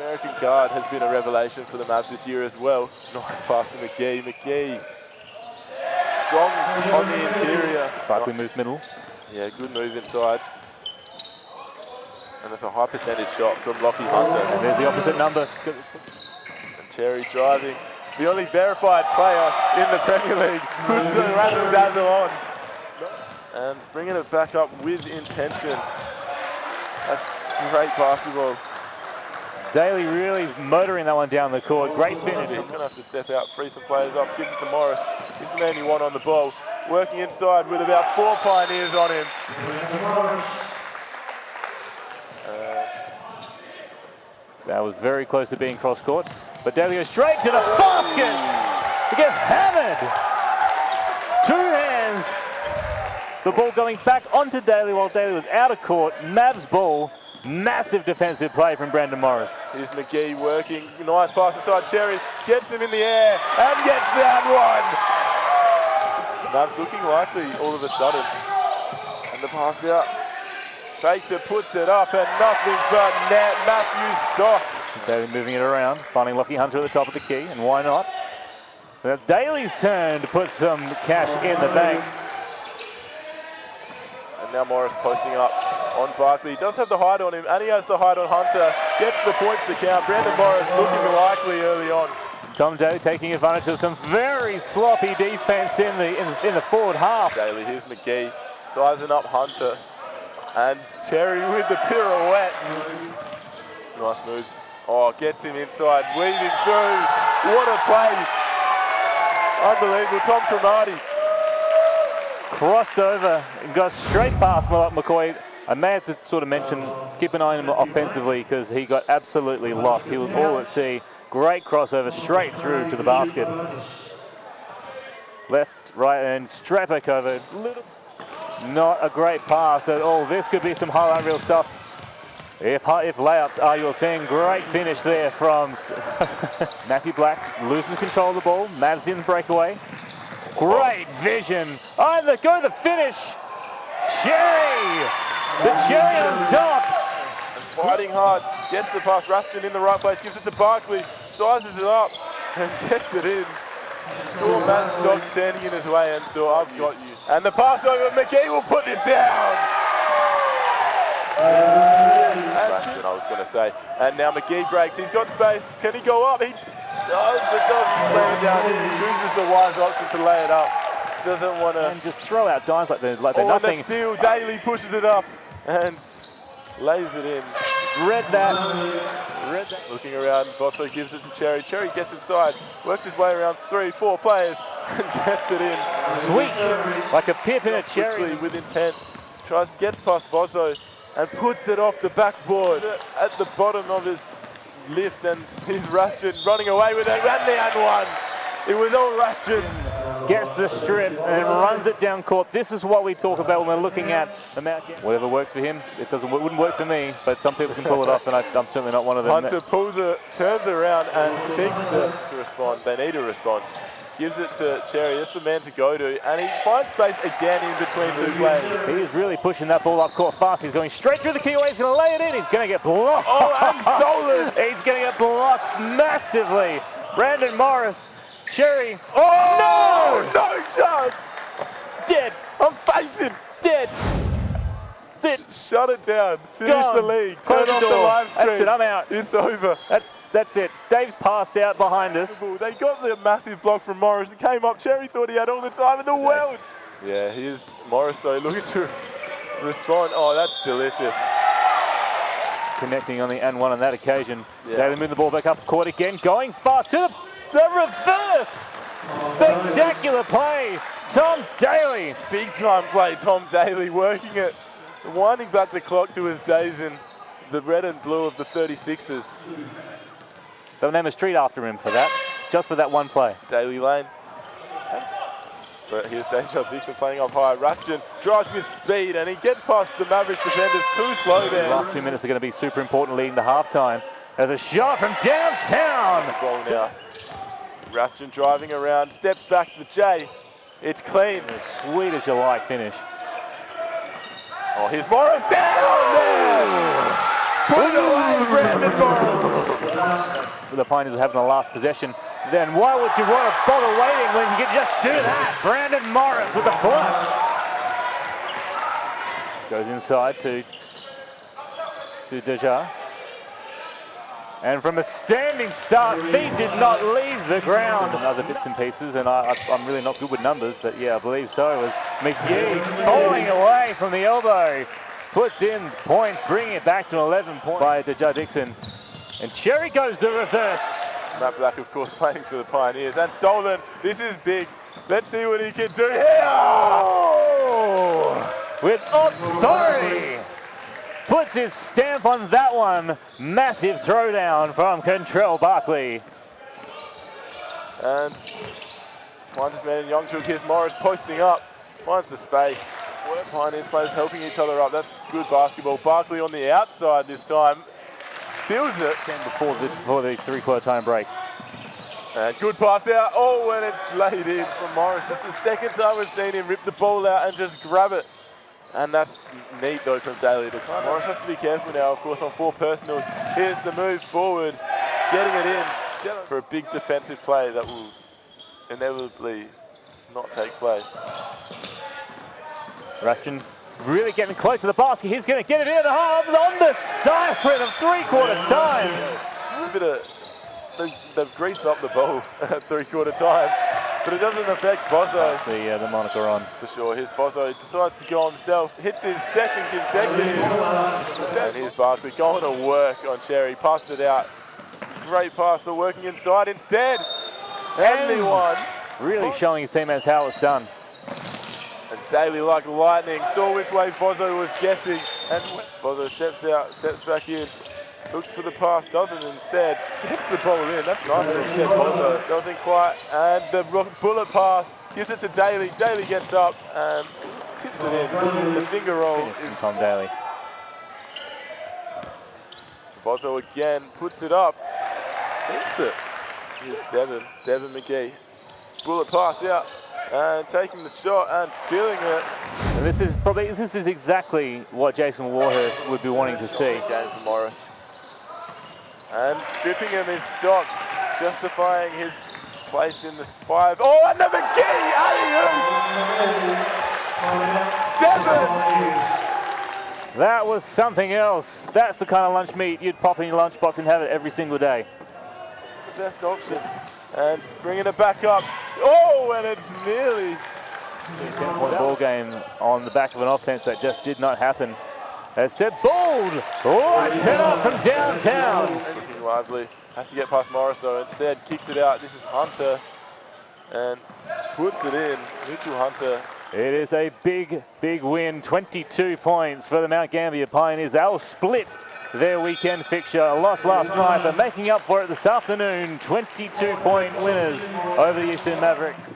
American guard has been a revelation for the Mavs this year as well. Nice pass to McGee. McGee, strong on the interior. Barkley moves middle. Yeah, good move inside. And it's a high percentage shot from Lockie Hunter. And there's the opposite number. And Cherry driving. The only verified player in the Premier League puts the razzle dazzle on. And bringing it back up with intention. That's great basketball. Daly really motoring that one down the court. Great finish. He's going to have to step out, free some players up, gives it to Morris. He's the man you want on the ball. Working inside with about 4 pioneers on him. That was very close to being cross court. But Daly goes straight to the basket. He gets hammered. 2 hands. The ball going back onto Daly while Daly was out of court. Mavs ball. Massive defensive play from Brandon Morris. Here's McGee working. Nice pass inside Cherry. Gets him in the air and gets that one. Mavs looking likely all of a sudden. And the pass out. Fakes it, puts it up, and nothing but net. Matthews stop. Daly moving it around, finding Lockie Hunter at the top of the key, and why not? Now Daly's turn to put some cash in the bank. And now Morris posting up on Barkley. He does have the height on him, and he has the height on Hunter. Gets the points to count. Brandon Morris looking likely early on. Tom Daly taking advantage of some very sloppy defense in the forward half. Daly, here's McGee, sizing up Hunter. And Cherry with the pirouette. Nice moves. Oh, gets him inside, weaving through. What a play. Unbelievable. Tom Cromartie. Crossed over and got straight past McCoy. I may have to sort of mention, keep an eye on him offensively because he got absolutely lost. He was all at sea. Great crossover straight through to the basket. Left, right, and straight back over. Not a great pass at all. This could be some highlight reel stuff. If layups are your thing, great finish there from Matthew Black. Loses control of the ball. Mavs in the breakaway. Great vision. Oh, go the finish. Cherry. The cherry on top. And fighting hard. Gets the pass. Rafton in the right place. Gives it to Barkley. Sizes it up and gets it in. Saw Matt Stock standing in his way and thought, I've got you. And the pass over, McGee will put this down. Rafton, I was going to say. And now McGee breaks. He's got space. Can he go up? He does, but doesn't slam it down. He chooses the wise option to lay it up. Doesn't want to. And just throw out dimes like they're nothing. And the steal, Daly pushes it up and lays it in. Read that. Looking around, Bosso gives it to Cherry. Cherry gets inside, works his way around 3-4 players and gets it in. Sweet, like a pip in a cherry. Quickly with intent, gets past Bosso and puts it off the backboard at the bottom of his lift, and he's Ratchet running away with it, and the and one. It was all Ratchet. Gets the strip and runs it down court. This is what we talk about when we're looking at the Mount. Whatever works for him, wouldn't work for me, but some people can pull it off, and I'm certainly not one of them. Hunter pulls it, turns around and sinks it to respond. They need to respond. Gives it to Cherry. That's the man to go to, and he finds space again in between 2 players. He is really pushing that ball up court fast. He's going straight through the keyway. He's going to lay it in. He's going to get blocked. Oh, and stolen. He's going to get blocked massively. Brandon Morris. Cherry. Oh, no chance. Dead. I'm fainting. Dead. Sit. Shut it down. Finish the league. Close Turn off the live stream. That's it. I'm out. It's over. That's it. Dave's passed out behind us. They got the massive block from Morris. It came up. Cherry thought he had all the time in the world. Yeah, here's Morris though looking to respond. Oh, that's delicious. Connecting on the and one on that occasion. Yeah. Daly moving the ball back up court again. Going fast to the reverse. Spectacular play. Tom Daly. Big time play, Tom Daly working it. Winding back the clock to his days in the red and blue of the 36ers. They'll name a street after him for that, just for that one play. Daly Lane. But here's Deja Dixon playing up high. Ratchin drives with speed and he gets past the Mavericks defenders too slow there. The last 2 minutes are going to be super important leading the halftime. There's a shot from downtown. Ball now. Ratchin driving around, steps back to the J. It's clean. As sweet as you like finish. Oh, here's Morris down there. Put it away, Brandon Morris. The Pioneers will have the last possession. Then why would you want to bother waiting when you can just do that? Brandon Morris with the flush. Goes inside to Deja. And from a standing start, feet did not leave the ground. And other bits and pieces, and I'm really not good with numbers, but yeah, I believe so. It was McGee falling away from the elbow. Puts in points, bringing it back to 11 points by Deja Dixon. And Cherry goes the reverse. Matt Black, of course, playing for the Pioneers. And stolen. This is big. Let's see what he can do here. Oh, with authority. Puts his stamp on that one. Massive throwdown from Contrell Barkley. And finds his man in Youngchuk. Here's Morris posting up. Finds the space. Pioneers players helping each other up. That's good basketball. Barkley on the outside this time. Feels it. 10 before the three-quarter time break. And good pass out. Oh, and it's laid in from Morris. It's the second time we've seen him rip the ball out and just grab it. And that's neat though from Daly to come. Morris has to be careful now, of course, on 4 personals. Here's the move forward, getting it in for a big defensive play that will inevitably not take place. Rushton really getting close to the basket. He's going to get it in on the siren of three-quarter time. It's a bit of, they've greased up the ball at three-quarter time, but it doesn't affect Fozzo. The moniker on. For sure, here's Fozzo, decides to go himself, hits his second consecutive. And here's Barkley going to work on Cherry, passed it out. Great pass, but working inside instead. And one. Really showing his teammates how it's done. And Daly, like lightning, saw which way Fozzo was guessing. And Fozzo steps out, steps back in. Looks for the pass, doesn't instead. Hits the ball in, that's nice of him, Fozzo. Doesn't quite, and the bullet pass gives it to Daly. Daly gets up and tips it in. The finger roll is Tom Daly. Fozzo again puts it up. Sinks it. Here's Devin McGee. Bullet pass out and taking the shot and feeling it. And this is exactly what Jason Warhurst would be wanting to see. Game for Morris. And stripping him his stock, justifying his place in the 5. Oh, and the McGee! Alley-oop! Devin! That was something else. That's the kind of lunch meat you'd pop in your lunchbox and have it every single day. The best option. And bringing it back up. Oh, and it's nearly. 10-point ball game on the back of an offense that just did not happen. As Seb Bold lights it up from downtown. Looking lively. Has to get past Morris though. Instead, kicks it out. This is Hunter. And puts it in. Mitchell Hunter. It is a big, big win. 22 points for the Mount Gambier Pioneers. They'll split their weekend fixture. A loss last night, but making up for it this afternoon. 22-point winners over the Eastern Mavericks.